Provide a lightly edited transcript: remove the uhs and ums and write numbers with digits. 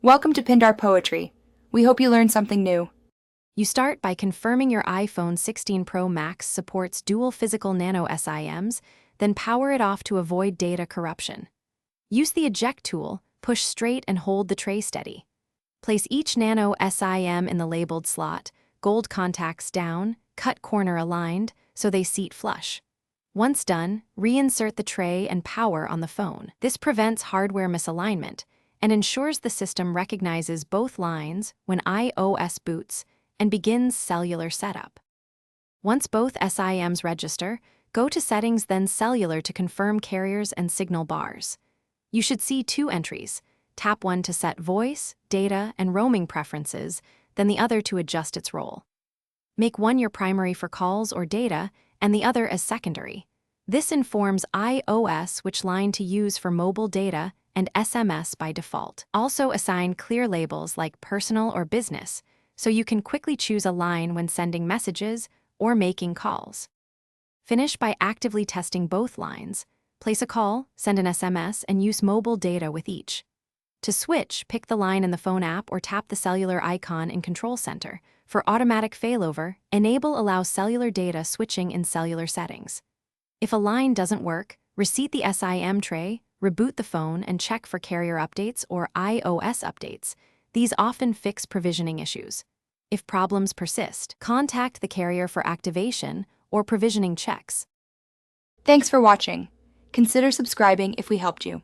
Welcome to Pindar Poetry. We hope you learned something new. You start by confirming your iPhone 16 Pro Max supports dual physical nano SIMs, then power it off to avoid data corruption. Use the eject tool, push straight and hold the tray steady. Place each nano SIM in the labeled slot, gold contacts down, cut corner aligned, so they seat flush. Once done, reinsert the tray and power on the phone. This prevents hardware misalignment and ensures the system recognizes both lines when iOS boots and begins cellular setup. Once both SIMs register, go to Settings then Cellular to confirm carriers and signal bars. You should see two entries. Tap one to set voice, data, and roaming preferences, then the other to adjust its role. Make one your primary for calls or data, and the other as secondary. This informs iOS which line to use for mobile data and SMS by default. Also assign clear labels like personal or business, so you can quickly choose a line when sending messages or making calls. Finish by actively testing both lines. Place a call, send an SMS, and use mobile data with each. To switch, pick the line in the phone app or tap the cellular icon in Control Center. For automatic failover, enable allow cellular data switching in cellular settings. If a line doesn't work, reseat the SIM tray, reboot the phone, and check for carrier updates or iOS updates. These often fix provisioning issues. If problems persist, contact the carrier for activation or provisioning checks. Thanks for watching. Consider subscribing if we helped you.